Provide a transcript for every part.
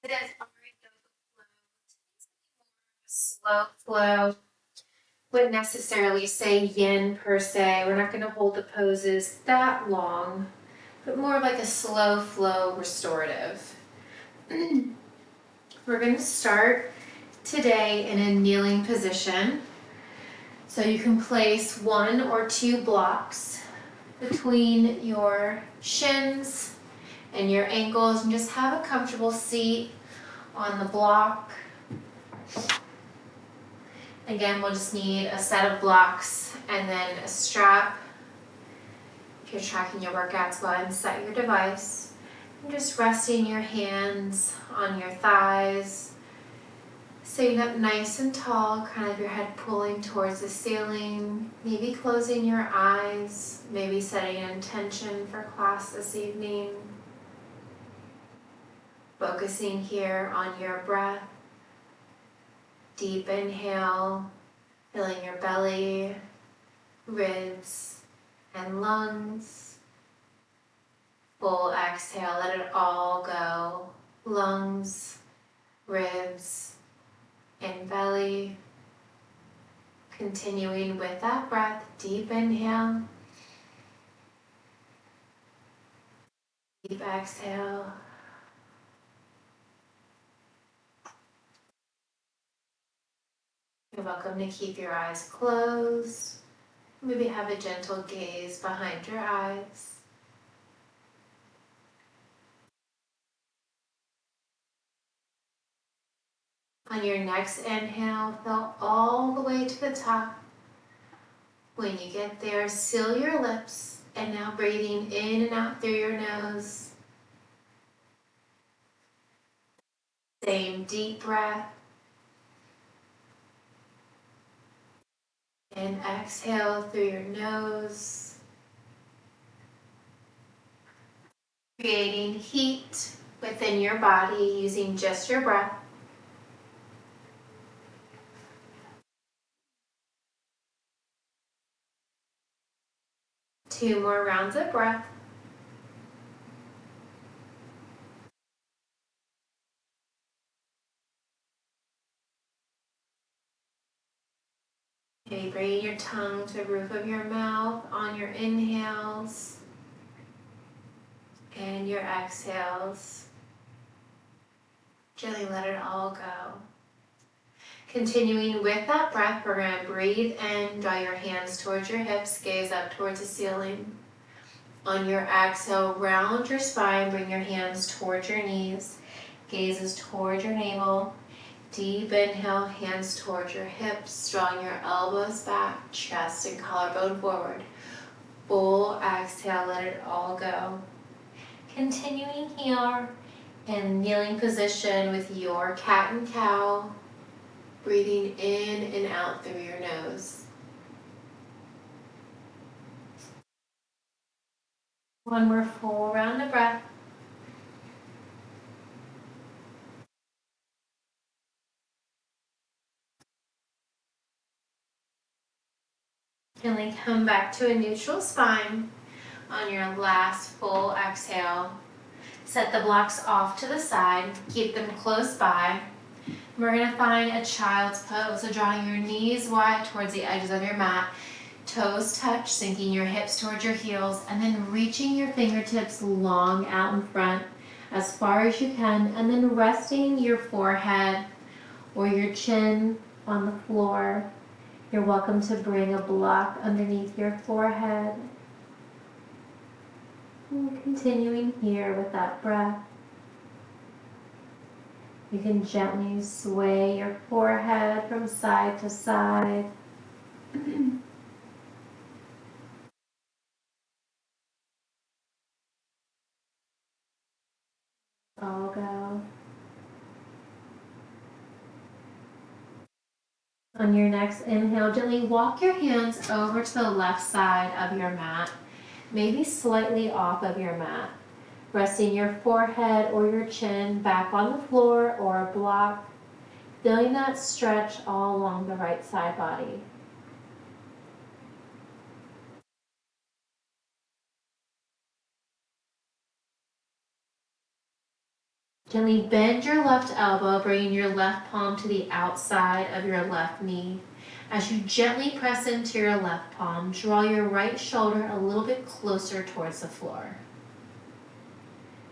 It is already a slow flow. Wouldn't necessarily say yin per se. We're not going to hold the poses that long, but more like a slow flow restorative. We're going to start today in a kneeling position. So you can place 1 or 2 blocks between your shins and your ankles and just have a comfortable seat on the block. Again, we'll just need a set of blocks and then a strap. If you're tracking your workouts, go ahead and set your device. And just resting your hands on your thighs, sitting up nice and tall, kind of your head pulling towards the ceiling, maybe closing your eyes, maybe setting an intention for class this evening. Focusing here on your breath. Deep inhale, filling your belly, ribs, and lungs. Full exhale, let it all go. Lungs, ribs, and belly. Continuing with that breath, deep inhale. Deep exhale. You're welcome to keep your eyes closed. Maybe have a gentle gaze behind your eyes. On your next inhale, fill all the way to the top. When you get there, seal your lips, and now breathing in and out through your nose. Same deep breath. And exhale through your nose. Creating heat within your body using just your breath. Two more rounds of breath. Maybe bringing your tongue to the roof of your mouth on your inhales and your exhales. Gently let it all go. Continuing with that breath, we're going to breathe in, draw your hands towards your hips, gaze up towards the ceiling. On your exhale, round your spine, bring your hands towards your knees, gazes towards your navel. Deep inhale, hands towards your hips, drawing your elbows back, chest and collarbone forward. Full exhale, let it all go. Continuing here in kneeling position with your cat and cow, breathing in and out through your nose. One more full round of breath. And then come back to a neutral spine on your last full exhale. Set the blocks off to the side, keep them close by. We're going to find a child's pose, so drawing your knees wide towards the edges of your mat, toes touch, sinking your hips towards your heels, and then reaching your fingertips long out in front as far as you can, and then resting your forehead or your chin on the floor. You're welcome to bring a block underneath your forehead. And continuing here with that breath. You can gently sway your forehead from side to side. All go. On your next inhale, gently walk your hands over to the left side of your mat, maybe slightly off of your mat. Resting your forehead or your chin back on the floor or a block, feeling that stretch all along the right side body. Gently bend your left elbow, bringing your left palm to the outside of your left knee. As you gently press into your left palm, draw your right shoulder a little bit closer towards the floor.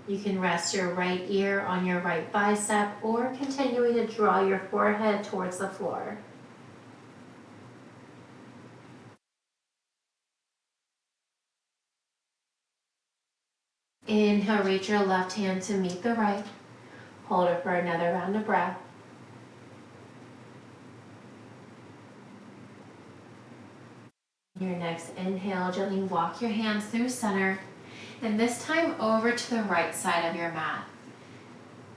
You can rest your right ear on your right bicep or continuing to draw your forehead towards the floor. Inhale, reach your left hand to meet the right. Hold it for another round of breath. Your next inhale, gently walk your hands through center, and this time over to the right side of your mat.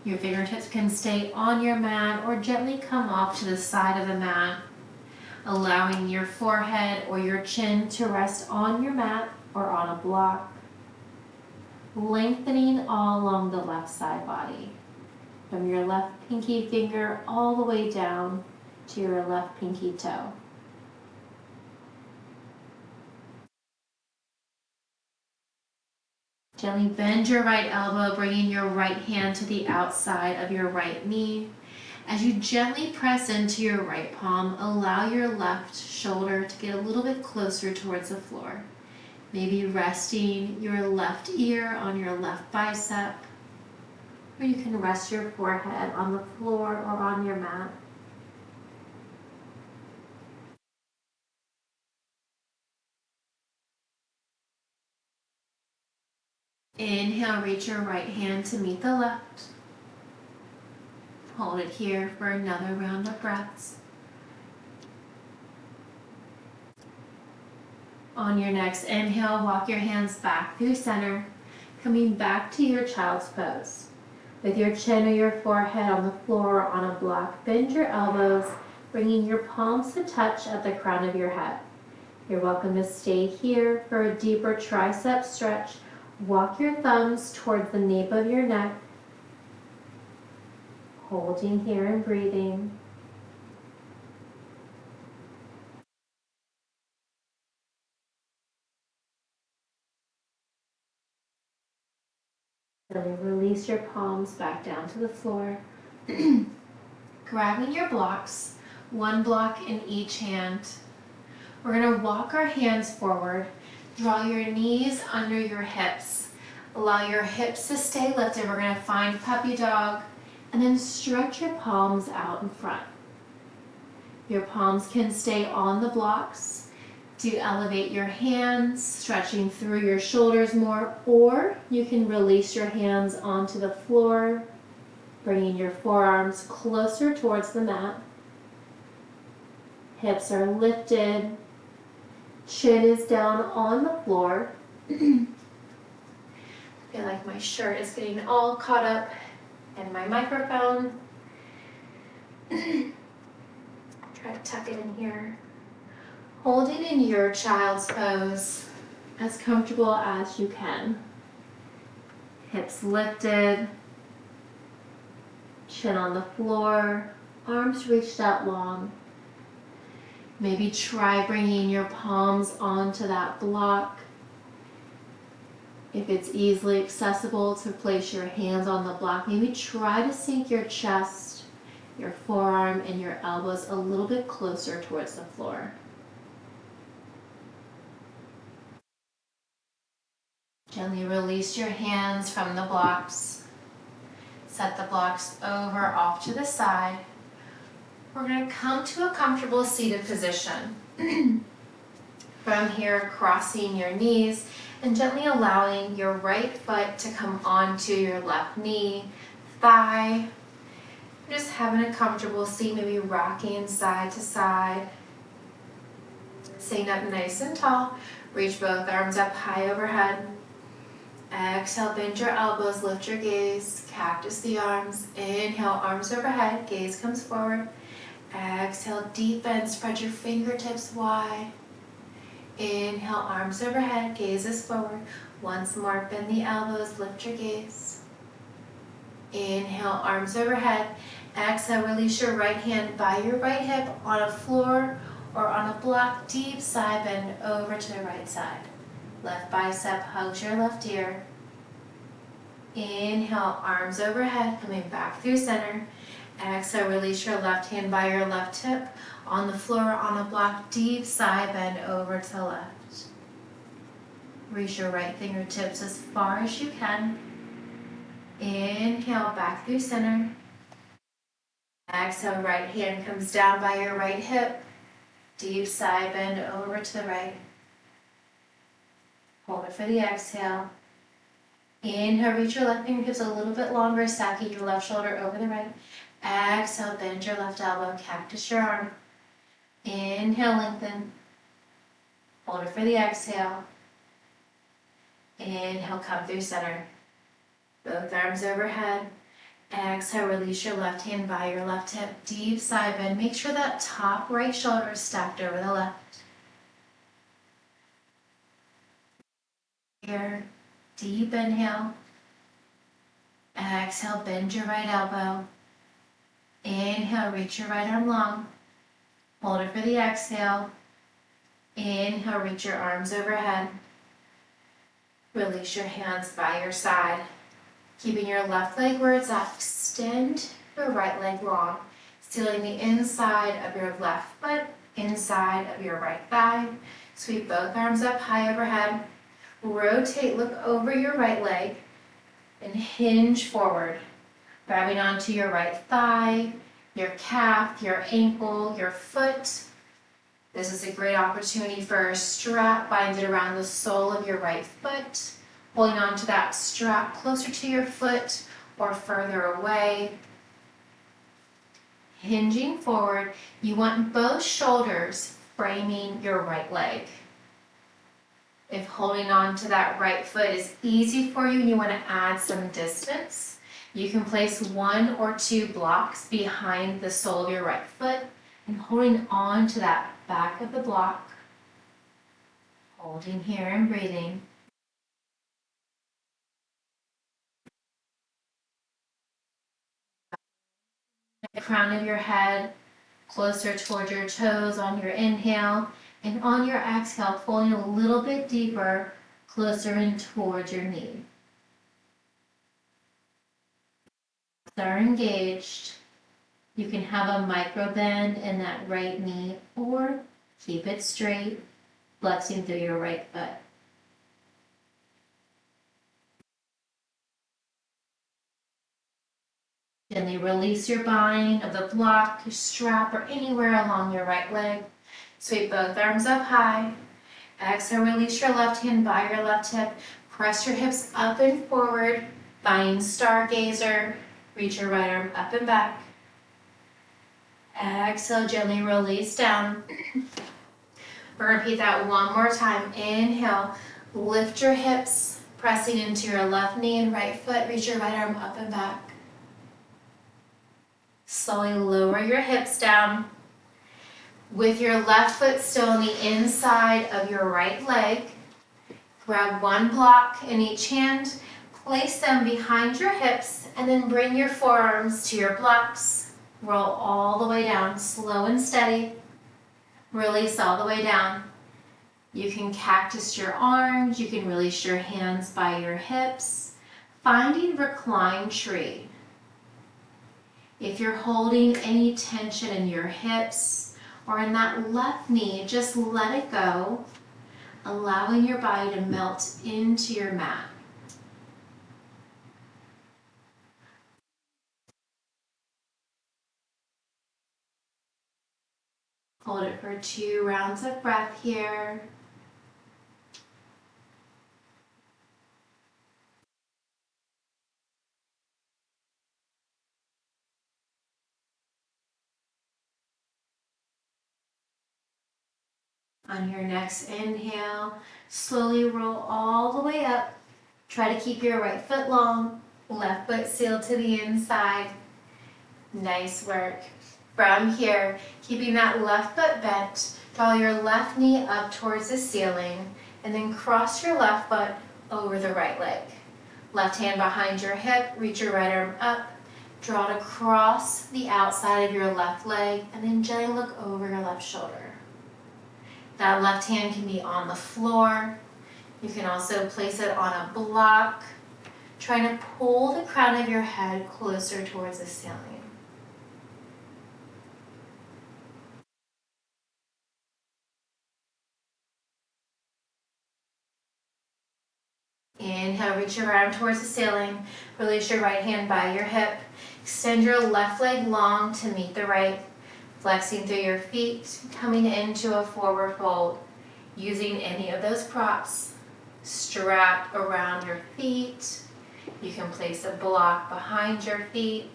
Your fingertips can stay on your mat or gently come off to the side of the mat, allowing your forehead or your chin to rest on your mat or on a block, lengthening all along the left side body, from your left pinky finger all the way down to your left pinky toe. Gently bend your right elbow, bringing your right hand to the outside of your right knee. As you gently press into your right palm, allow your left shoulder to get a little bit closer towards the floor. Maybe resting your left ear on your left bicep, or you can rest your forehead on the floor or on your mat. Inhale, reach your right hand to meet the left. Hold it here for another round of breaths. On your next inhale, walk your hands back through center, coming back to your child's pose. With your chin or your forehead on the floor or on a block, bend your elbows, bringing your palms to touch at the crown of your head. You're welcome to stay here for a deeper tricep stretch. Walk your thumbs towards the nape of your neck, holding here and breathing. Then release your palms back down to the floor. Grabbing your blocks, one block in each hand. We're going to walk our hands forward. Draw your knees under your hips. Allow your hips to stay lifted. We're going to find puppy dog, and then stretch your palms out in front. Your palms can stay on the blocks. To elevate your hands, stretching through your shoulders more, or you can release your hands onto the floor, bringing your forearms closer towards the mat. Hips are lifted, chin is down on the floor. I feel like my shirt is getting all caught up in my microphone. Try to tuck it in here. Hold it in your child's pose, as comfortable as you can. Hips lifted, chin on the floor, arms reached out long. Maybe try bringing your palms onto that block. If it's easily accessible to place your hands on the block, maybe try to sink your chest, your forearm, and your elbows a little bit closer towards the floor. Gently release your hands from the blocks. Set the blocks over off to the side. We're going to come to a comfortable seated position. From here, crossing your knees and gently allowing your right foot to come onto your left knee, thigh. Just having a comfortable seat, maybe rocking side to side. Sitting up nice and tall. Reach both arms up high overhead. Exhale, bend your elbows, lift your gaze, cactus the arms. Inhale, arms overhead, gaze comes forward. Exhale, deep bend, spread your fingertips wide. Inhale, arms overhead, gaze is forward. Once more, bend the elbows, lift your gaze. Inhale, arms overhead. Exhale, release your right hand by your right hip on a floor or on a block, deep side bend over to the right side. Left bicep hugs your left ear. Inhale, arms overhead, coming back through center. Exhale, release your left hand by your left hip on the floor on a block, deep side bend over to the left. Reach your right fingertips as far as you can. Inhale, back through center. Exhale, right hand comes down by your right hip. Deep side bend over to the right. Hold it for the exhale. Inhale, reach your left fingertips a little bit longer, stacking your left shoulder over the right. Exhale, bend your left elbow, cactus your arm. Inhale, lengthen. Hold it for the exhale. Inhale, come through center. Both arms overhead. Exhale, release your left hand by your left hip. Deep side bend. Make sure that top right shoulder is stacked over the left. Here, deep inhale. Exhale, bend your right elbow. Inhale, reach your right arm long. Hold it for the exhale. Inhale, reach your arms overhead. Release your hands by your side. Keeping your left leg where it's at, extend your right leg long. Sealing the inside of your left foot, inside of your right thigh. Sweep both arms up high overhead. Rotate, look over your right leg and hinge forward. Grabbing onto your right thigh, your calf, your ankle, your foot. This is a great opportunity for a strap. Bind it around the sole of your right foot. Holding on to that strap closer to your foot or further away. Hinging forward, you want both shoulders framing your right leg. If holding on to that right foot is easy for you and you want to add some distance, you can place 1 or 2 blocks behind the sole of your right foot and holding on to that back of the block. Holding here and breathing. The crown of your head closer toward your toes on your inhale, and on your exhale, pulling a little bit deeper, closer in towards your knee. Are engaged. You can have a micro bend in that right knee or keep it straight, flexing through your right foot. Gently release your bind of the block, your strap, or anywhere along your right leg. Sweep both arms up high. Exhale, release your left hand by your left hip. Press your hips up and forward. Bind stargazer. Reach your right arm up and back. Exhale, gently release down. We're going to repeat that one more time. Inhale, lift your hips, pressing into your left knee and right foot. Reach your right arm up and back. Slowly lower your hips down. With your left foot still on the inside of your right leg, grab 1 block in each hand, place them behind your hips, and then bring your forearms to your blocks. Roll all the way down, slow and steady. Release all the way down. You can cactus your arms, you can release your hands by your hips, finding reclined tree. If you're holding any tension in your hips or in that left knee, just let it go, allowing your body to melt into your mat. Hold it for 2 rounds of breath here. On your next inhale, slowly roll all the way up. Try to keep your right foot long, left foot sealed to the inside. Nice work. From here, keeping that left foot bent, draw your left knee up towards the ceiling, and then cross your left foot over the right leg. Left hand behind your hip, reach your right arm up, draw it across the outside of your left leg, and then gently look over your left shoulder. That left hand can be on the floor. You can also place it on a block. trying to pull the crown of your head closer towards the ceiling. Inhale, reach your arm towards the ceiling. Release your right hand by your hip. Extend your left leg long to meet the right. Flexing through your feet, coming into a forward fold. Using any of those props strapped around your feet. You can place a block behind your feet.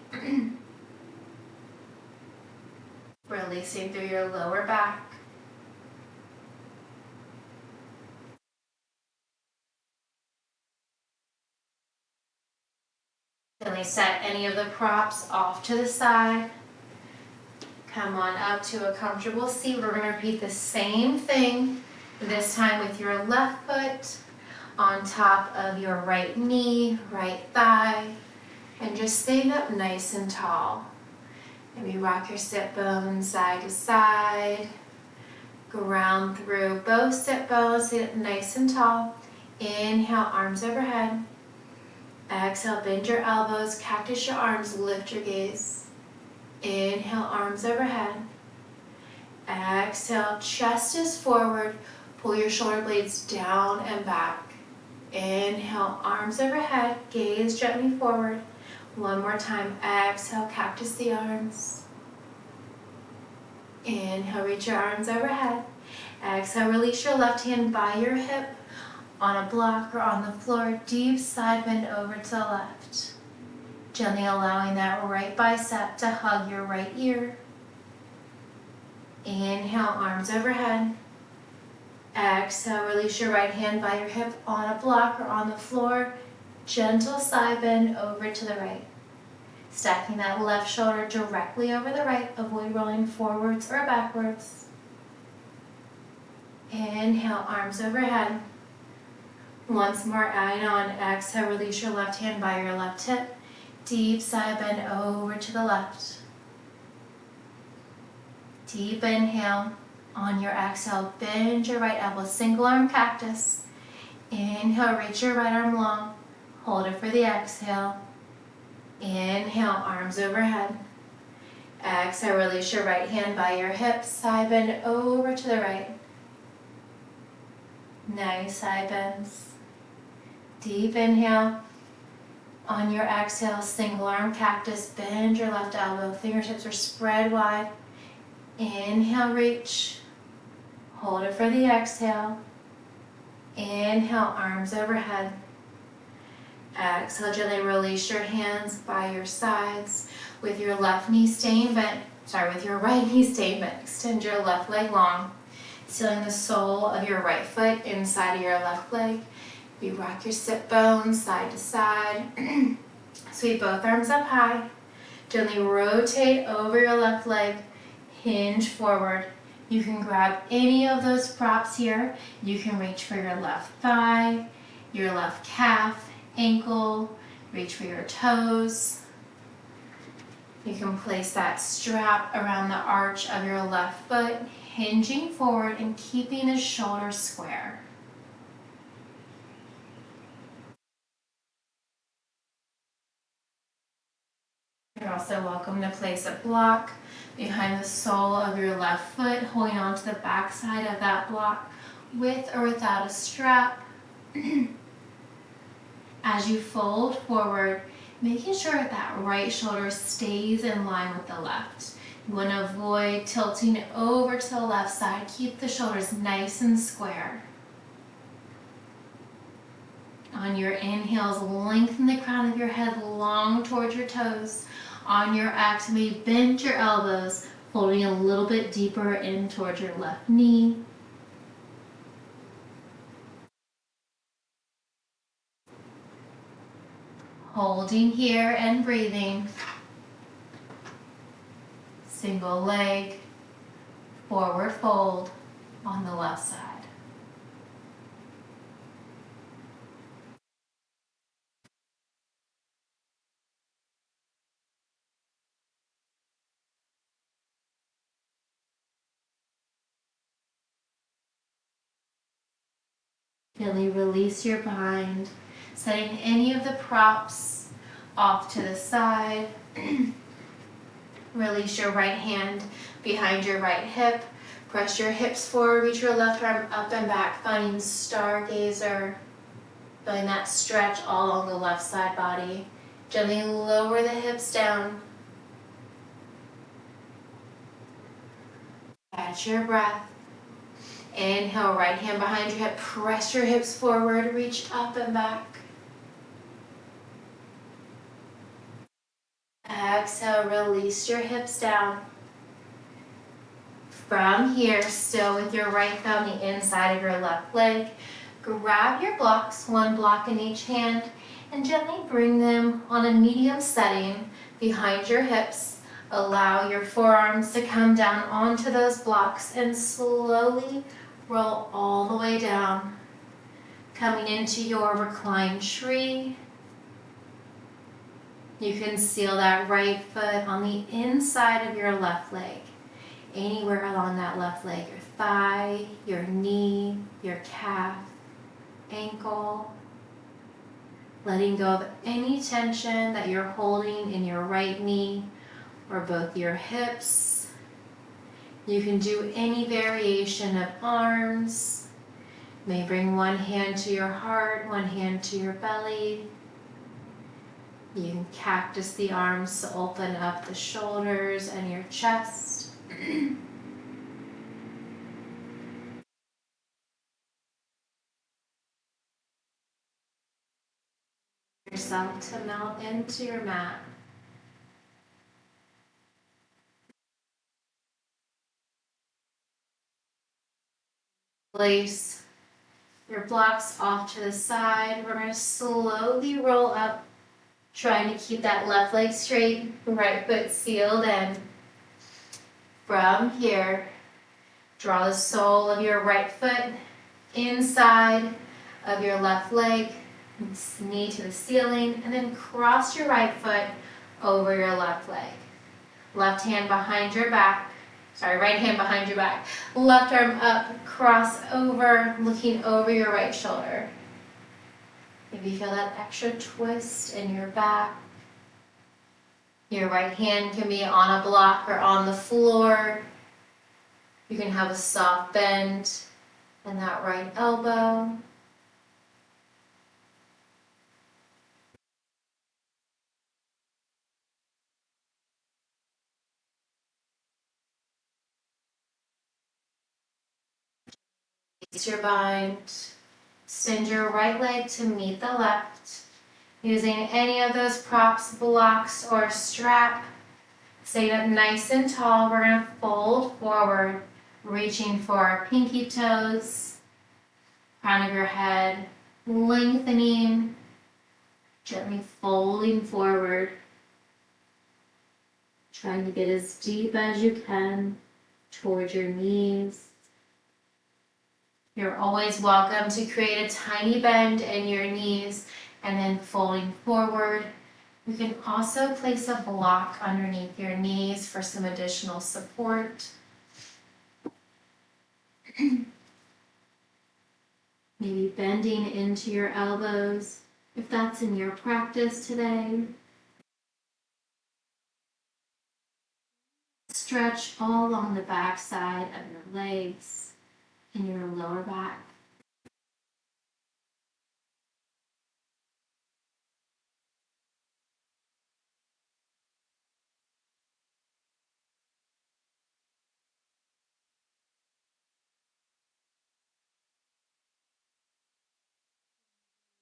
Releasing through your lower back. Gently set any of the props off to the side. Come on up to a comfortable seat. We're going to repeat the same thing, this time with your left foot on top of your right knee, right thigh, and just staying up nice and tall. Maybe rock your sit bones side to side. Ground through both sit bones, sit up nice and tall. Inhale, arms overhead. Exhale, bend your elbows, cactus your arms, lift your gaze. Inhale, arms overhead. Exhale, chest is forward. Pull your shoulder blades down and back. Inhale, arms overhead, gaze gently forward. One more time, exhale, cactus the arms. Inhale, reach your arms overhead. Exhale, release your left hand by your hip on a block or on the floor. Deep side bend over to the left. Gently allowing that right bicep to hug your right ear. Inhale, arms overhead. Exhale, release your right hand by your hip on a block or on the floor. Gentle side bend over to the right. Stacking that left shoulder directly over the right. Avoid rolling forwards or backwards. Inhale, arms overhead. Once more, adding on. Exhale, release your left hand by your left hip. Deep side bend over to the left. Deep inhale. On your exhale, bend your right elbow, single arm cactus. Inhale, reach your right arm long. Hold it for the exhale. Inhale, arms overhead. Exhale, release your right hand by your hip, side bend over to the right. Nice side bends. Deep inhale. On your exhale, single arm cactus, bend your left elbow, fingertips are spread wide. Inhale, reach. Hold it for the exhale. Inhale, arms overhead. Exhale, gently release your hands by your sides with your left knee staying bent. With your right knee staying bent. Extend your left leg long. Sealing the sole of your right foot inside of your left leg. You rock your sit bones side to side. Sweep both arms up high. Gently rotate over your left leg. Hinge forward. You can grab any of those props here. You can reach for your left thigh, your left calf, ankle, reach for your toes. You can place that strap around the arch of your left foot, hinging forward and keeping the shoulders square. You're also welcome to place a block behind the sole of your left foot, holding on to the back side of that block with or without a strap. As you fold forward, making sure that right shoulder stays in line with the left. You want to avoid tilting over to the left side. Keep the shoulders nice and square. On your inhales, lengthen the crown of your head long towards your toes. On your exhale, maybe bend your elbows, folding a little bit deeper in towards your left knee. Holding here and breathing. Single leg, forward fold on the left side. Gently release your bind. Setting any of the props off to the side. Release your right hand behind your right hip. Press your hips forward, reach your left arm up and back, finding stargazer. Feeling that stretch all along the left side body. Gently lower the hips down. Catch your breath. Inhale, right hand behind your hip. Press your hips forward, reach up and back. Exhale, release your hips down. From here, still with your right foot on the inside of your left leg, grab your blocks, one block in each hand, and gently bring them on a medium setting behind your hips. Allow your forearms to come down onto those blocks and slowly roll all the way down, coming into your reclined tree. You can seal that right foot on the inside of your left leg, anywhere along that left leg, your thigh, your knee, your calf, ankle. Letting go of any tension that you're holding in your right knee or both your hips. You can do any variation of arms. You may bring one hand to your heart, one hand to your belly. You can cactus the arms to open up the shoulders and your chest. Yourself to melt into your mat. Place your blocks off to the side. We're going to slowly roll up, trying to keep that left leg straight, right foot sealed in. From here, draw the sole of your right foot inside of your left leg, knee to the ceiling, and then cross your right foot over your left leg. Left hand behind your back. Right hand behind your back. Left arm up, cross over, looking over your right shoulder. Maybe you feel that extra twist in your back. Your right hand can be on a block or on the floor. You can have a soft bend in that right elbow. Release your bind. Extend your right leg to meet the left. Using any of those props, blocks, or strap. Stay up nice and tall. We're going to fold forward, reaching for our pinky toes, crown of your head, lengthening, gently folding forward. Trying to get as deep as you can towards your knees. You're always welcome to create a tiny bend in your knees and then folding forward. You can also place a block underneath your knees for some additional support. Maybe bending into your elbows if that's in your practice today. Stretch all along the back side of your legs and your lower back.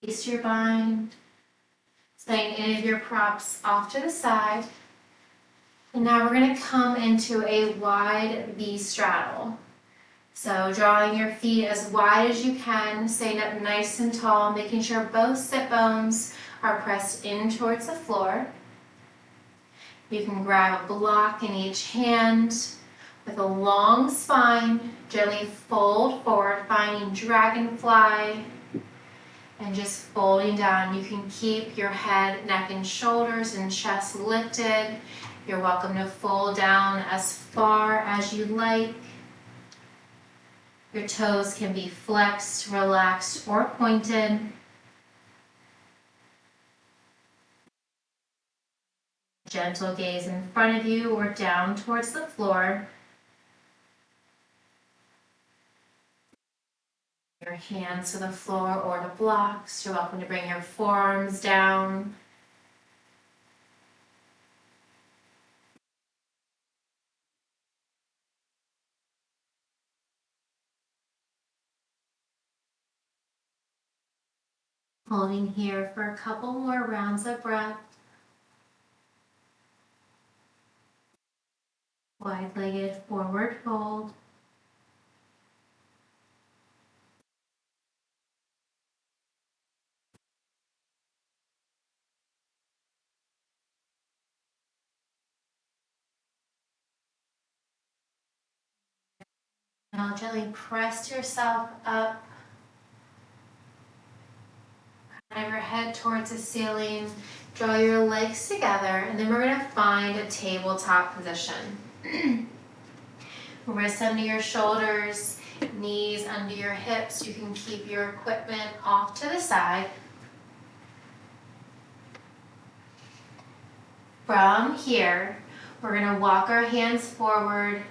Release your bind. Setting any of your props off to the side. And now we're going to come into a wide V straddle. So drawing your feet as wide as you can, staying up nice and tall, making sure both sit bones are pressed in towards the floor. You can grab a block in each hand with a long spine, gently fold forward, finding dragonfly, and just folding down. You can keep your head, neck, and shoulders and chest lifted. You're welcome to fold down as far as you like. Your toes can be flexed, relaxed, or pointed. Gentle gaze in front of you or down towards the floor. Your hands to the floor or to blocks. You're welcome to bring your forearms down. Holding here for a couple more rounds of breath. Wide-legged forward fold. Now gently press yourself up. Kind of your head towards the ceiling. Draw your legs together, and then we're going to find a tabletop position. Wrists under your shoulders, knees under your hips. You can keep your equipment off to the side. From here, we're going to walk our hands forward,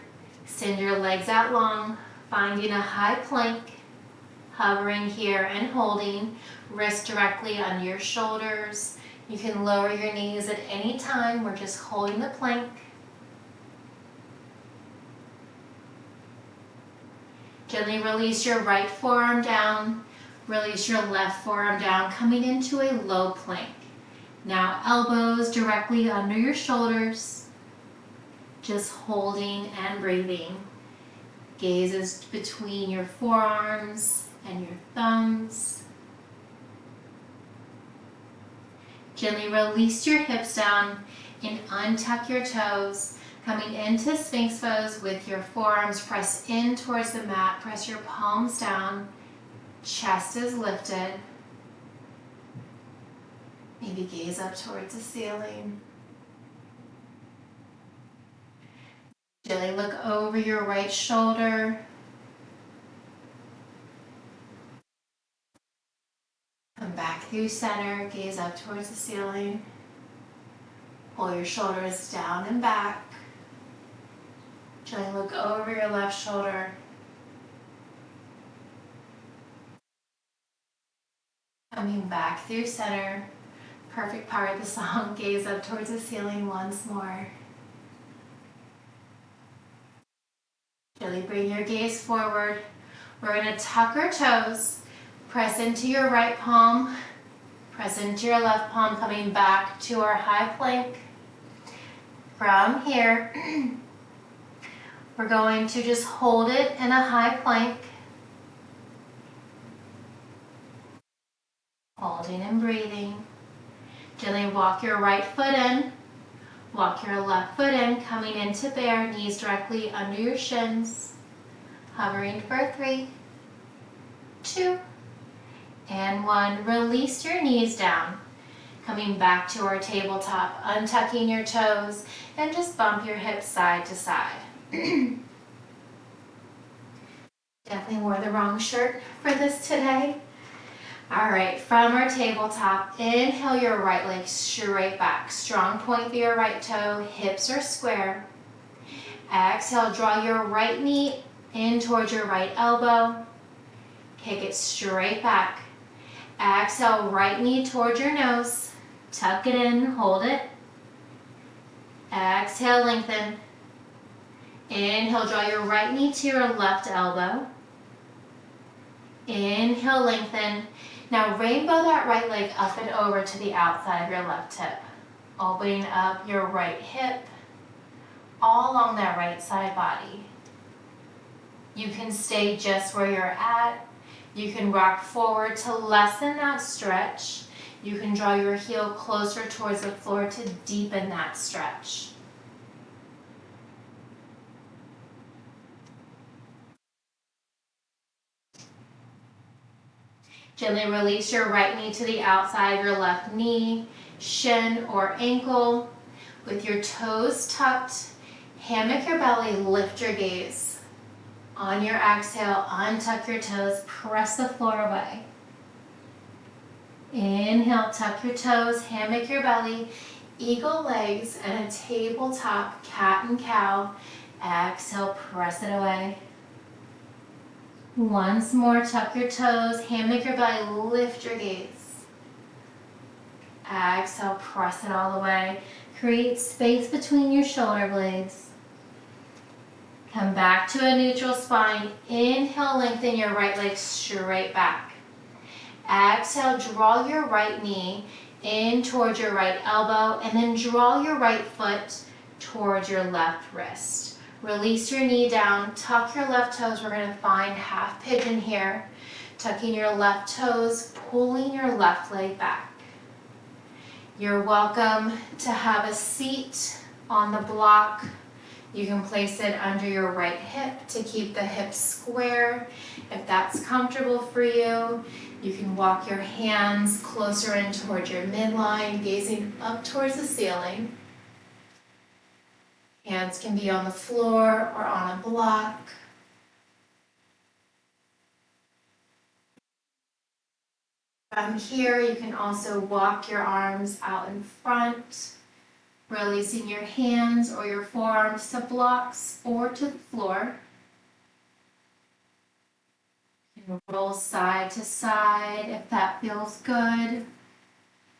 extend your legs out long, finding a high plank, hovering here and holding, wrists directly under your shoulders. You can lower your knees at any time. We're just holding the plank. Gently release your right forearm down, release your left forearm down, coming into a low plank. Now elbows directly under your shoulders, just holding and breathing. Gaze is between your forearms and your thumbs. Gently release your hips down and untuck your toes. Coming into Sphinx pose with your forearms pressed in towards the mat. Press your palms down. Chest is lifted. Maybe gaze up towards the ceiling. Gently look over your right shoulder. Come back through center. Gaze up towards the ceiling. Pull your shoulders down and back. Gently look over your left shoulder. Coming back through center. Perfect part of the song. Gaze up towards the ceiling once more. Gently bring your gaze forward. We're going to tuck our toes. Press into your right palm. Press into your left palm, coming back to our high plank. From here, we're going to just hold it in a high plank. Holding and breathing. Gently walk your right foot in. Walk your left foot in, coming into bear, knees directly under your shins. Hovering for 3, 2, and 1. Release your knees down. Coming back to our tabletop, untucking your toes, and just bump your hips side to side. Definitely wore the wrong shirt for this today. All right, from our tabletop, inhale your right leg straight back. Strong point through your right toe, hips are square. Exhale, draw your right knee in towards your right elbow. Kick it straight back. Exhale, right knee towards your nose. Tuck it in, hold it. Exhale, lengthen. Inhale, draw your right knee to your left elbow. Inhale, lengthen. Now rainbow that right leg up and over to the outside of your left hip. Opening up your right hip, all along that right side body. You can stay just where you're at. You can rock forward to lessen that stretch. You can draw your heel closer towards the floor to deepen that stretch. Gently release your right knee to the outside of your left knee, shin or ankle. With your toes tucked, hammock your belly, lift your gaze. On your exhale, untuck your toes, press the floor away. Inhale, tuck your toes, hammock your belly. eagle legs and a tabletop cat and cow. Exhale, press it away. Once more, tuck your toes, hand make your belly, lift your gaze. Exhale, press it all the way. Create space between your shoulder blades. Come back to a neutral spine. Inhale, lengthen your right leg straight back. Exhale, draw your right knee in towards your right elbow, and then draw your right foot towards your left wrist. Release your knee down, tuck your left toes. We're gonna find half pigeon here. Tucking your left toes, pulling your left leg back. You're welcome to have a seat on the block. You can place it under your right hip to keep the hips square. If that's comfortable for you, you can walk your hands closer in towards your midline, gazing up towards the ceiling. Hands can be on the floor or on a block. From here, you can also walk your arms out in front, releasing your hands or your forearms to blocks or to the floor. You can roll side to side if that feels good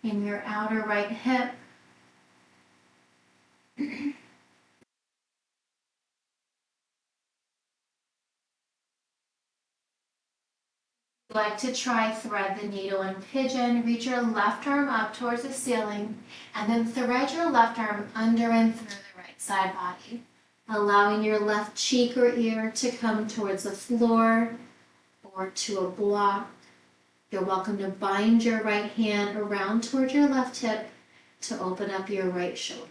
in your outer right hip. Like to try thread the needle in pigeon, reach your left arm up towards the ceiling, and then thread your left arm under and through the right side body, allowing your left cheek or ear to come towards the floor or to a block. You're welcome to bind your right hand around towards your left hip to open up your right shoulder.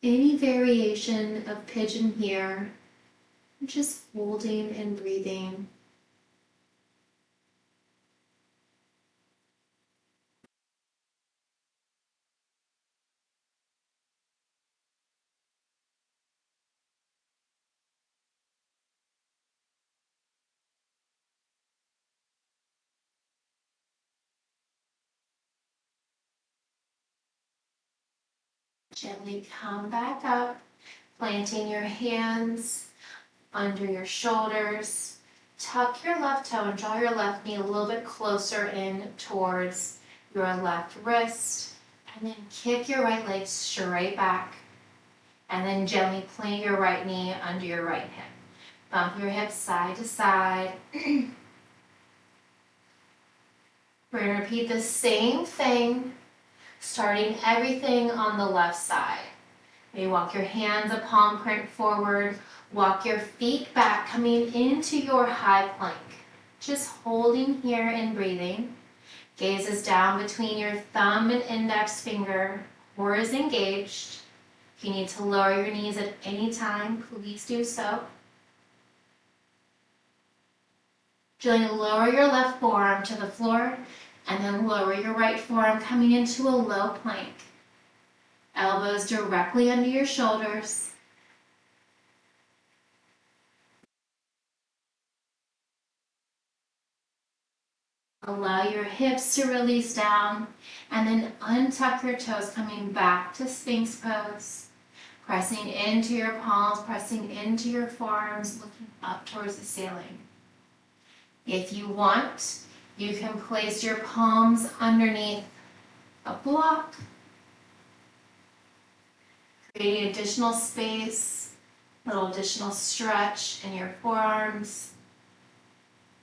Any variation of pigeon here, just holding and breathing. Gently come back up, planting your hands under your shoulders. Tuck your left toe and draw your left knee a little bit closer in towards your left wrist. And then kick your right leg straight back. And then gently plant your right knee under your right hip. Bump your hips side to side. We're going to repeat the same thing, starting everything on the left side. Maybe walk your hands a palm print forward. Walk your feet back, coming into your high plank. Just holding here and breathing. Gaze is down between your thumb and index finger. Core is engaged. If you need to lower your knees at any time, please do so. Gently lower your left forearm to the floor, and then lower your right forearm, coming into a low plank. Elbows directly under your shoulders. Allow your hips to release down, and then untuck your toes, coming back to Sphinx pose. Pressing into your palms, pressing into your forearms, looking up towards the ceiling. If you want, you can place your palms underneath a block, creating additional space, little additional stretch in your forearms.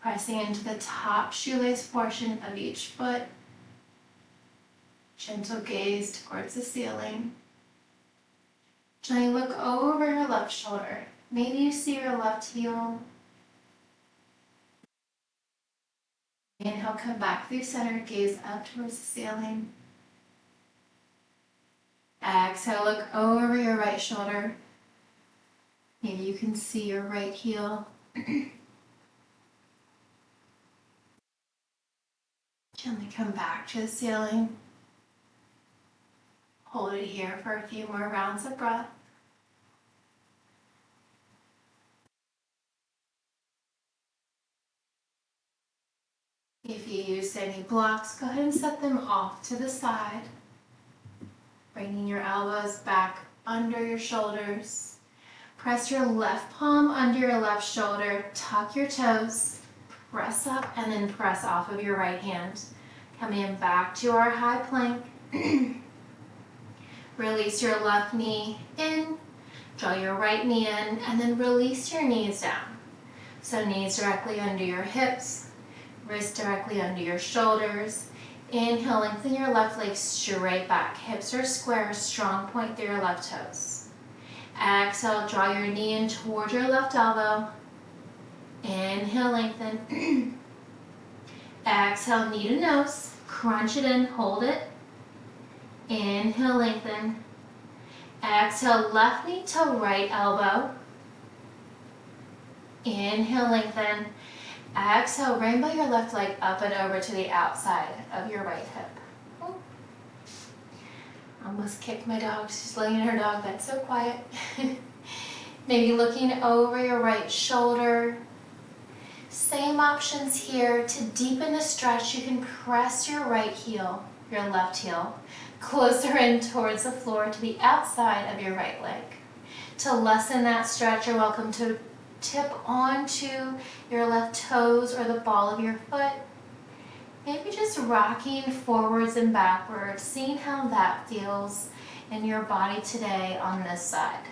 Pressing into the top shoelace portion of each foot. Gentle gaze towards the ceiling. Gently look over your left shoulder. Maybe you see your left heel. Inhale, come back through center, gaze up towards the ceiling. Exhale, look over your right shoulder. Maybe you can see your right heel. Gently come back to the ceiling. Hold it here for a few more rounds of breath. If you use any blocks, go ahead and set them off to the side. bringing your elbows back under your shoulders. Press your left palm under your left shoulder, tuck your toes, press up, and then press off of your right hand. Coming back to our high plank. Release your left knee in, draw your right knee in, and then release your knees down. So knees directly under your hips, wrists directly under your shoulders. Inhale, lengthen your left leg straight back. Hips are square, strong point through your left toes. Exhale, draw your knee in toward your left elbow. Inhale, lengthen. Exhale, knee to nose. Crunch it in, hold it. Inhale, lengthen. Exhale, left knee to right elbow. Inhale, lengthen. Exhale, rainbow your left leg up and over to the outside of your right hip. Almost kicked my dog. She's laying in her dog bed, so quiet. Maybe looking over your right shoulder. Same options here. To deepen the stretch, you can press your right heel, your left heel, closer in towards the floor to the outside of your right leg. To lessen that stretch, you're welcome to tip onto your left toes or the ball of your foot. Maybe just rocking forwards and backwards, seeing how that feels in your body today on this side.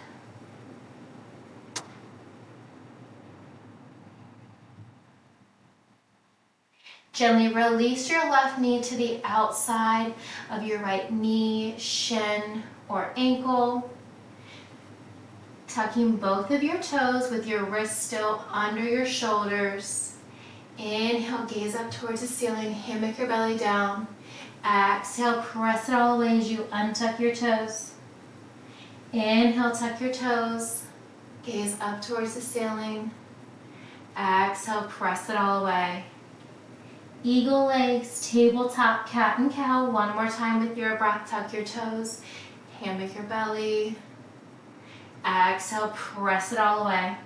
Gently release your left knee to the outside of your right knee, shin, or ankle. Tucking both of your toes with your wrists still under your shoulders. Inhale, gaze up towards the ceiling, hammock your belly down. Exhale, press it all away as you untuck your toes. Inhale, tuck your toes, gaze up towards the ceiling. Exhale, press it all away. Eagle legs, tabletop, cat and cow. One more time with your breath, tuck your toes, hammock your belly. Exhale, press it all away.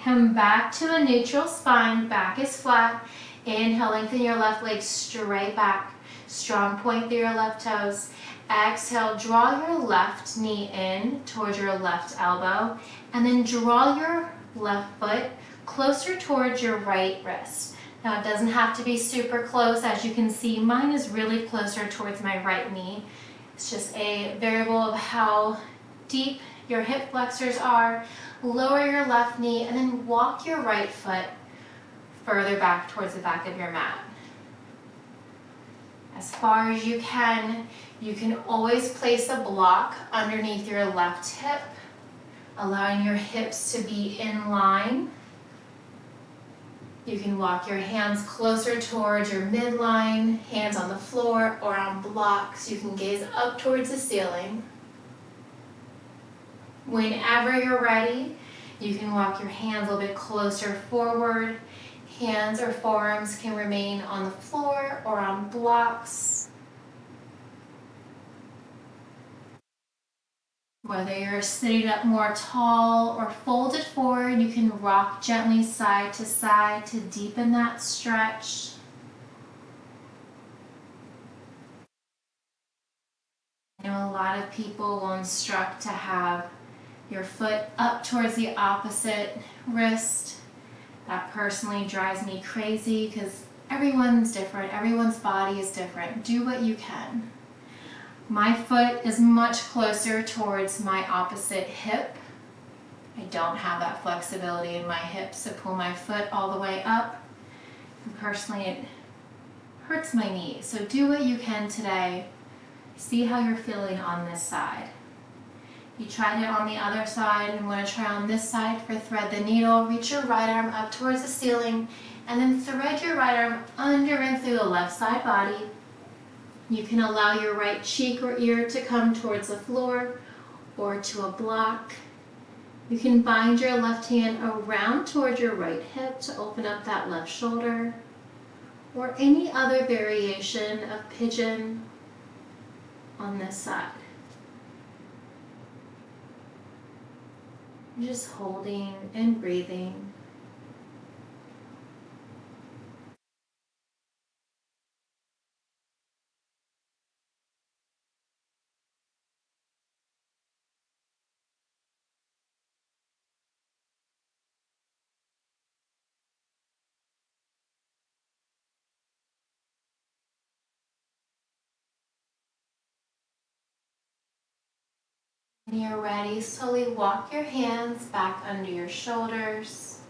Come back to a neutral spine, back is flat. Inhale, lengthen your left leg straight back. Strong point through your left toes. Exhale, draw your left knee in towards your left elbow. And then draw your left foot closer towards your right wrist. Now it doesn't have to be super close. As you can see, mine is really closer towards my right knee. It's just a variable of how deep your hip flexors are. Lower your left knee and then walk your right foot further back towards the back of your mat. As far as you can always place a block underneath your left hip, allowing your hips to be in line. You can walk your hands closer towards your midline, hands on the floor or on blocks. You can gaze up towards the ceiling. Whenever you're ready, you can walk your hands a little bit closer forward. Hands or forearms can remain on the floor or on blocks. Whether you're sitting up more tall or folded forward, you can rock gently side to side to deepen that stretch. I know a lot of people will instruct to have your foot up towards the opposite wrist. That personally drives me crazy because everyone's different. Everyone's body is different. Do what you can. My foot is much closer towards my opposite hip. I don't have that flexibility in my hips to pull my foot all the way up. And personally, it hurts my knee. So do what you can today. See how you're feeling on this side. You tried it on the other side and want to try on this side for thread the needle. Reach your right arm up towards the ceiling and then thread your right arm under and through the left side body. You can allow your right cheek or ear to come towards the floor or to a block. You can bind your left hand around towards your right hip to open up that left shoulder, or any other variation of pigeon on this side. Just holding and breathing. When you're ready, slowly walk your hands back under your shoulders,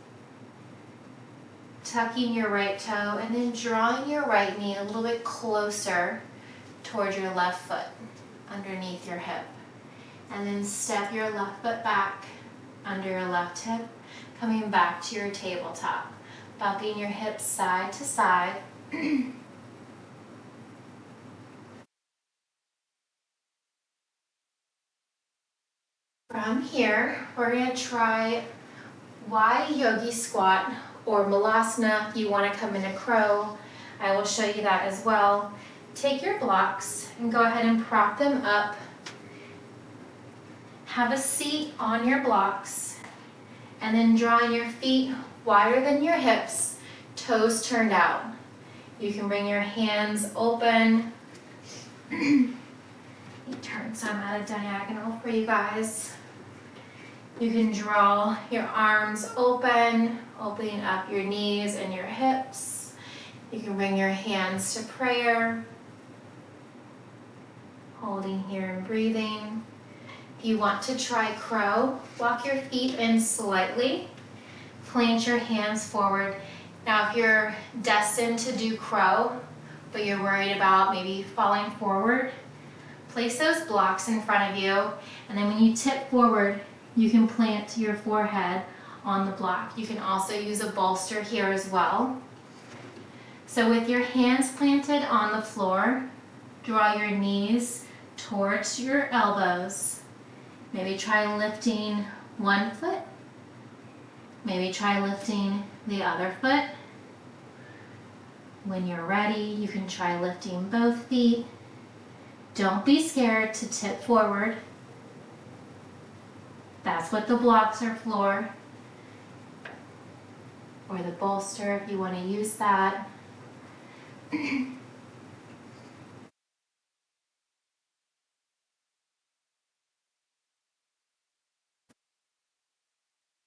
tucking your right toe and then drawing your right knee a little bit closer towards your left foot underneath your hip. And then step your left foot back under your left hip, coming back to your tabletop, bumping your hips side to side. From here, we're going to try wide yogi squat or malasana if you want to come into crow. I will show you that as well. Take your blocks and go ahead and prop them up. Have a seat on your blocks and then drawing your feet wider than your hips, toes turned out. You can bring your hands open. Let me turn some at a diagonal for you guys. You can draw your arms open, opening up your knees and your hips. You can bring your hands to prayer, holding here and breathing. If you want to try crow, walk your feet in slightly, plant your hands forward. Now if you're destined to do crow, but you're worried about maybe falling forward, place those blocks in front of you, and then when you tip forward, you can plant your forehead on the block. You can also use a bolster here as well. So with your hands planted on the floor, draw your knees towards your elbows. Maybe try lifting one foot. Maybe try lifting the other foot. When you're ready, you can try lifting both feet. Don't be scared to tip forward. That's what the blocks are for. Or the bolster if you want to use that.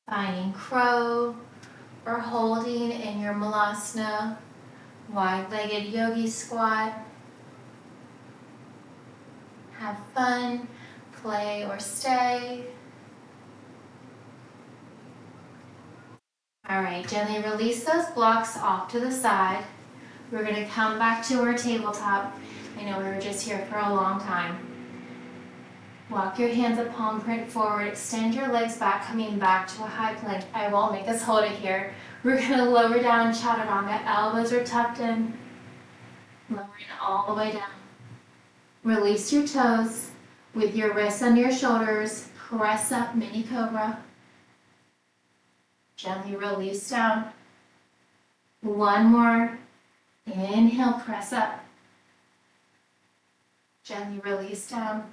Finding crow or holding in your malasana, wide-legged yogi squat. Have fun, play or stay. All right, gently release those blocks off to the side. We're going to come back to our tabletop. I know we were just here for a long time. Walk your hands up, palm print forward. Extend your legs back, coming back to a high plank. I won't make us hold it here. We're going to lower down chaturanga. Elbows are tucked in. Lowering all the way down. Release your toes. With your wrists under your shoulders, press up, mini cobra. Gently release down. One more. Inhale, press up. Gently release down.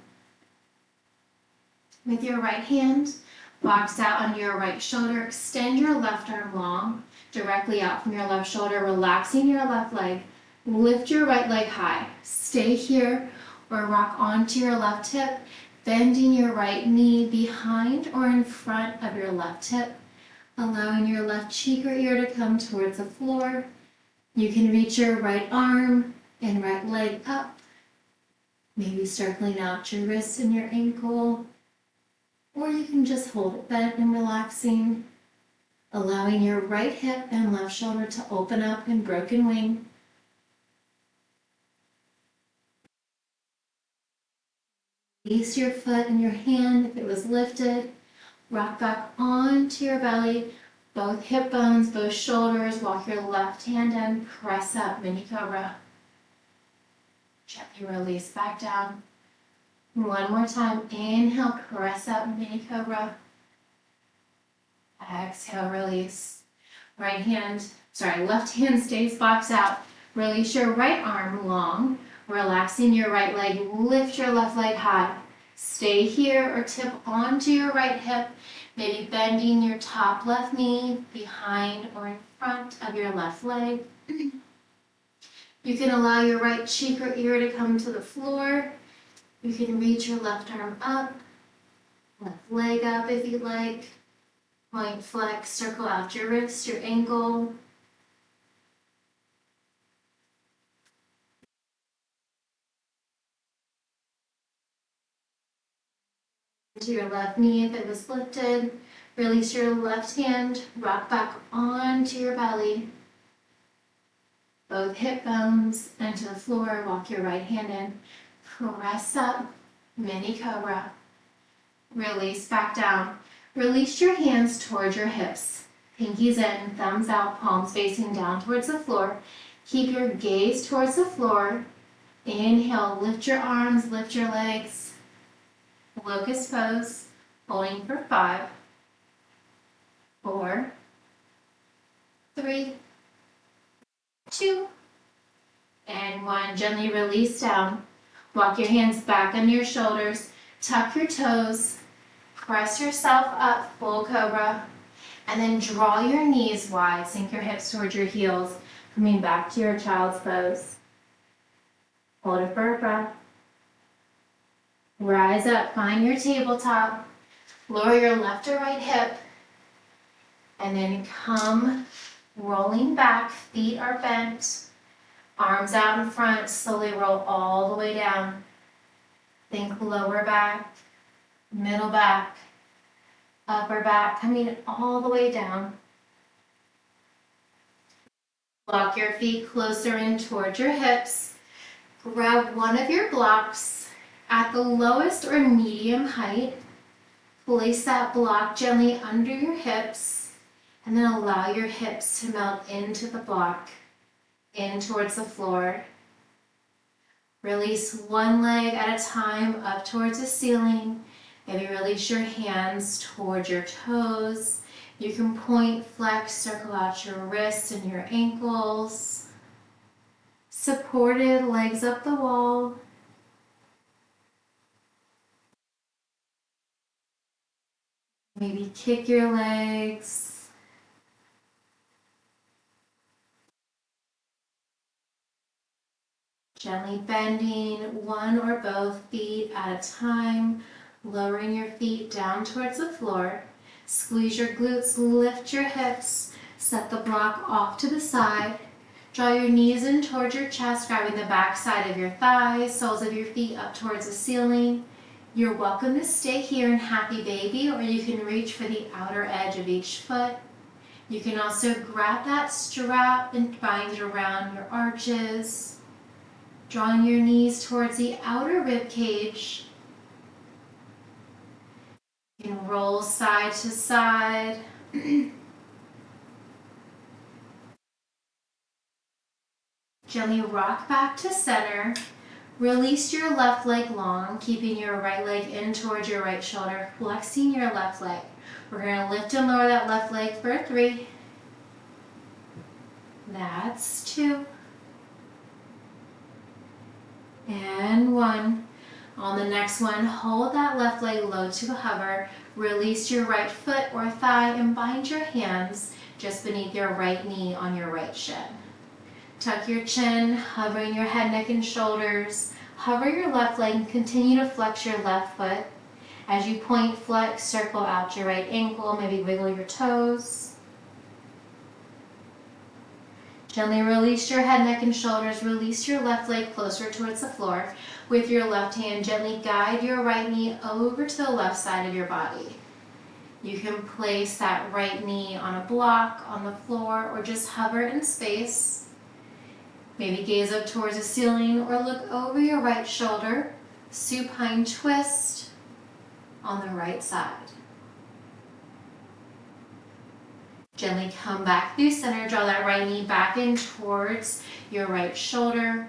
With your right hand, box out under your right shoulder. Extend your left arm long, directly out from your left shoulder, relaxing your left leg. Lift your right leg high. Stay here or rock onto your left hip, bending your right knee behind or in front of your left hip, allowing your left cheek or ear to come towards the floor. You can reach your right arm and right leg up, maybe circling out your wrist and your ankle, or you can just hold it bent and relaxing, allowing your right hip and left shoulder to open up in broken wing. Release your foot and your hand if it was lifted. Rock back onto your belly, both hip bones, both shoulders. Walk your left hand in, press up, mini cobra. Gently release back down. One more time, inhale, press up, mini cobra. Exhale, release. Left hand stays boxed out. Release your right arm long, relaxing your right leg, lift your left leg high. Stay here or tip onto your right hip, maybe bending your top left knee behind or in front of your left leg. You can allow your right cheek or ear to come to the floor. You can reach your left arm up, left leg up if you like. Point flex, circle out your wrist, your ankle. to your left knee if it was lifted. Release your left hand, rock back onto your belly. Both hip bones into the floor, walk your right hand in. Press up, mini cobra. Release back down. Release your hands towards your hips. Pinkies in, thumbs out, palms facing down towards the floor. Keep your gaze towards the floor. Inhale, lift your arms, lift your legs. Locust pose, holding for 5, 4, 3, 2, and 1. Gently release down. Walk your hands back under your shoulders. Tuck your toes. Press yourself up, full cobra. And then draw your knees wide. Sink your hips towards your heels. Coming back to your child's pose. Hold it for a breath. Rise up, find your tabletop. Lower your left or right hip. And then come rolling back. Feet are bent. Arms out in front. Slowly roll all the way down. Think lower back, middle back, upper back, coming all the way down. Walk your feet closer in towards your hips. Grab one of your blocks at the lowest or medium height. Place that block gently under your hips and then allow your hips to melt into the block, in towards the floor. Release one leg at a time up towards the ceiling. Maybe release your hands towards your toes. You can point, flex, circle out your wrists and your ankles. Supported, legs up the wall. Maybe kick your legs. Gently bending one or both feet at a time, lowering your feet down towards the floor. Squeeze your glutes, lift your hips, set the block off to the side. Draw your knees in towards your chest, grabbing the back side of your thighs, soles of your feet up towards the ceiling. You're welcome to stay here in happy baby, or you can reach for the outer edge of each foot. You can also grab that strap and bind it around your arches. Drawing your knees towards the outer rib cage. You can roll side to side. Gently rock back to center. Release your left leg long, keeping your right leg in towards your right shoulder, flexing your left leg. We're going to lift and lower that left leg for 3. That's 2. And 1. On the next one, hold that left leg low to hover. Release your right foot or thigh and bind your hands just beneath your right knee on your right shin. Tuck your chin, hovering your head, neck, and shoulders. Hover your left leg and continue to flex your left foot. As you point, flex, circle out your right ankle, maybe wiggle your toes. Gently release your head, neck, and shoulders. Release your left leg closer towards the floor. With your left hand, gently guide your right knee over to the left side of your body. You can place that right knee on a block, on the floor, or just hover in space. Maybe gaze up towards the ceiling or look over your right shoulder. Supine twist on the right side. Gently come back through center, draw that right knee back in towards your right shoulder,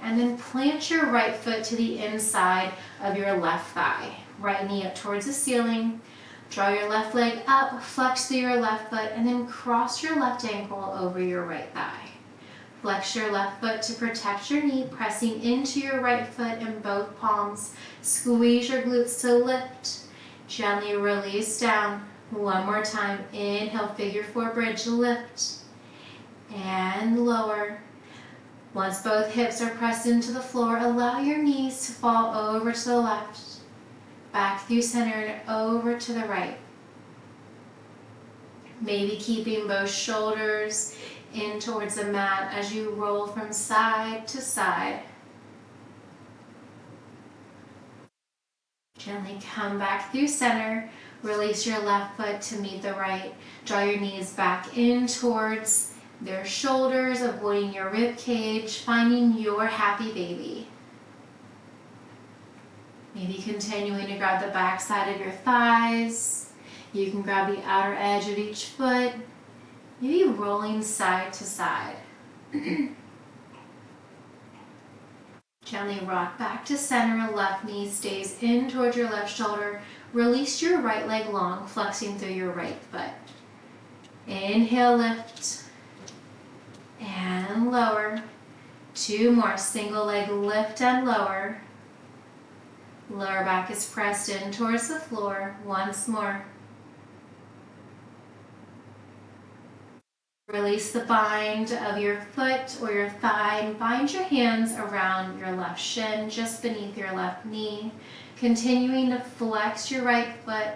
and then plant your right foot to the inside of your left thigh. Right knee up towards the ceiling, draw your left leg up, flex through your left foot, and then cross your left ankle over your right thigh. Flex your left foot to protect your knee, pressing into your right foot in both palms. Squeeze your glutes to lift. Gently release down. One more time. Inhale, figure 4 bridge, lift. And lower. Once both hips are pressed into the floor, allow your knees to fall over to the left. Back through center and over to the right. Maybe keeping both shoulders in towards the mat as you roll from side to side. Gently come back through center. Release your left foot to meet the right. Draw your knees back in towards their shoulders, avoiding your rib cage, finding your happy baby. Maybe continuing to grab the back side of your thighs. You can grab the outer edge of each foot. Maybe rolling side to side. Gently rock back to center. Left knee stays in towards your left shoulder. Release your right leg long, flexing through your right foot. Inhale, lift. And lower. 2 more. Single leg lift and lower. Lower back is pressed in towards the floor. Once more. Release the bind of your foot or your thigh. Bind your hands around your left shin, just beneath your left knee. Continuing to flex your right foot.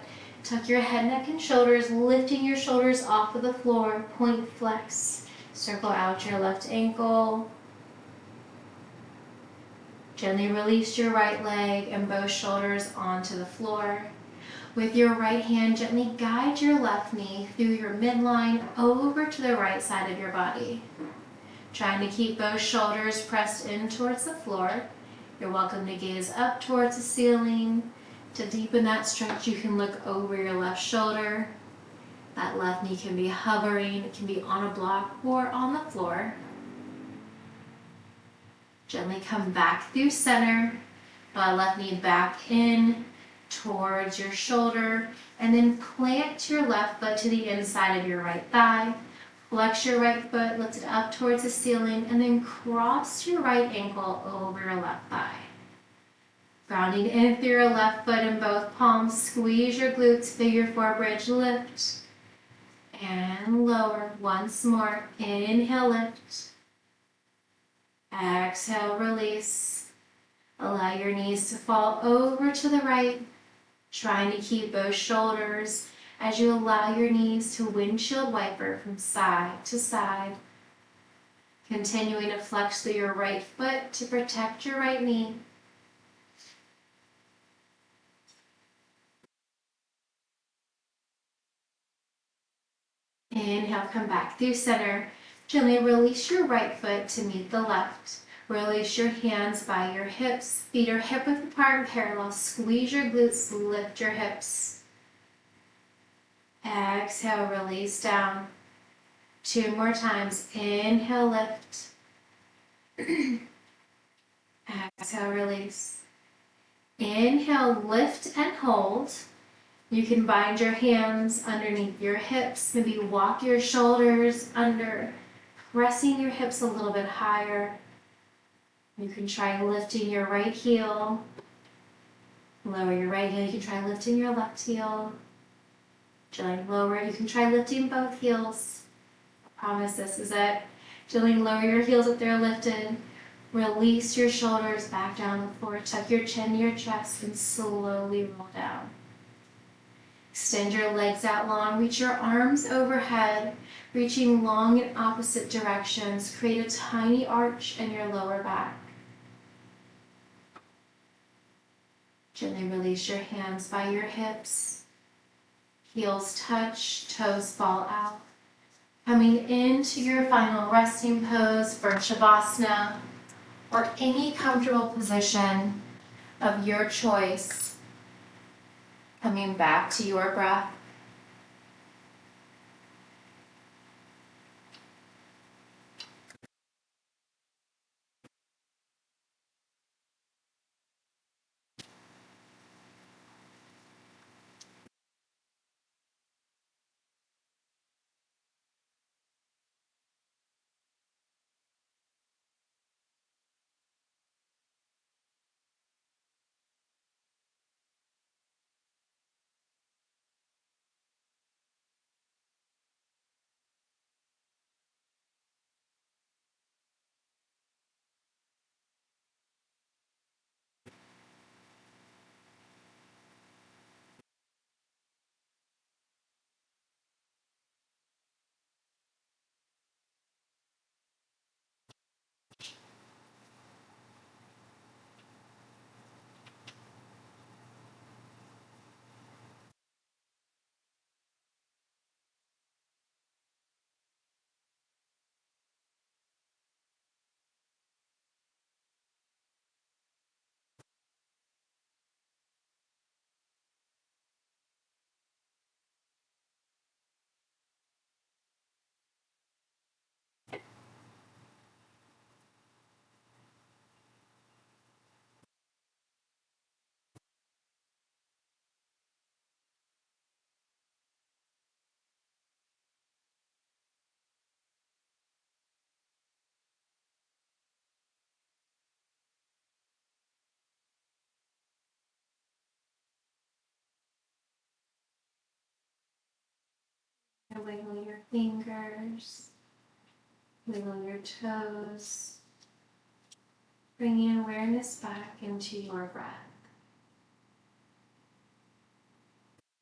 Tuck your head, neck, and shoulders, lifting your shoulders off of the floor. Point flex. Circle out your left ankle. Gently release your right leg and both shoulders onto the floor. With your right hand, gently guide your left knee through your midline over to the right side of your body. Trying to keep both shoulders pressed in towards the floor. You're welcome to gaze up towards the ceiling. To deepen that stretch, you can look over your left shoulder. That left knee can be hovering, it can be on a block or on the floor. Gently come back through center. Left knee back in towards your shoulder, and then plant your left foot to the inside of your right thigh. Flex your right foot, lift it up towards the ceiling, and then cross your right ankle over your left thigh. Grounding in through your left foot in both palms, squeeze your glutes, figure 4 bridge, lift, and lower. Once more. Inhale, lift. Exhale, release. Allow your knees to fall over to the right. Trying to keep both shoulders as you allow your knees to windshield wiper from side to side. Continuing to flex through your right foot to protect your right knee. Inhale, come back through center. Gently release your right foot to meet the left. Release your hands by your hips. Feet are hip width apart and parallel. Squeeze your glutes, lift your hips. Exhale, release down. 2 more times. Inhale, lift. Exhale, release. Inhale, lift and hold. You can bind your hands underneath your hips. Maybe walk your shoulders under, pressing your hips a little bit higher. You can try lifting your right heel. Lower your right heel. You can try lifting your left heel. Gently lower. You can try lifting both heels. I promise this is it. Gently lower your heels if they're lifted. Release your shoulders back down the floor. Tuck your chin to your chest and slowly roll down. Extend your legs out long. Reach your arms overhead, reaching long in opposite directions. Create a tiny arch in your lower back. Gently release your hands by your hips. Heels touch, toes fall out. Coming into your final resting pose for Shavasana, or any comfortable position of your choice. Coming back to your breath. And wiggle your fingers, wiggle your toes, bringing awareness back into your breath.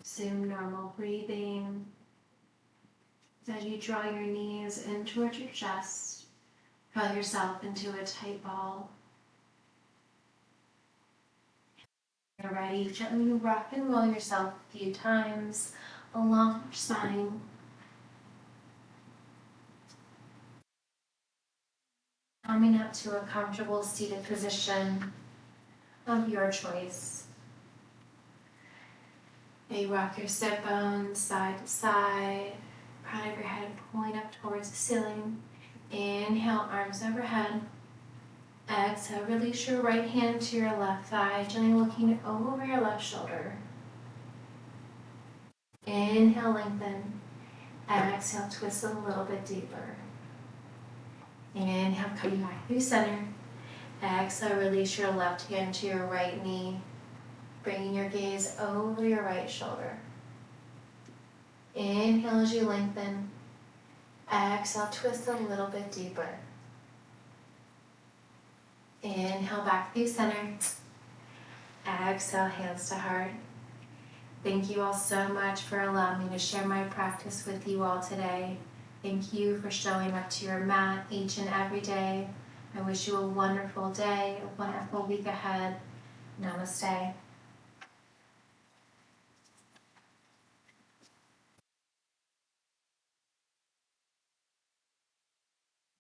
Assume normal breathing. As you draw your knees in towards your chest, draw yourself into a tight ball. You're ready, gently rock and roll yourself a few times along your spine. Coming up to a comfortable seated position of your choice. You rock your sit bones side to side, crown of your head pulling up towards the ceiling. Inhale, arms overhead. Exhale, release your right hand to your left thigh, gently looking over your left shoulder. Inhale, lengthen. Exhale, twist a little bit deeper. Inhale, coming back through center. Exhale, release your left hand to your right knee, bringing your gaze over your right shoulder. Inhale as you lengthen. Exhale, twist a little bit deeper. Inhale, back through center. Exhale, hands to heart. Thank you all so much for allowing me to share my practice with you all today. Thank you for showing up to your mat each and every day. I wish you a wonderful day, a wonderful week ahead. Namaste.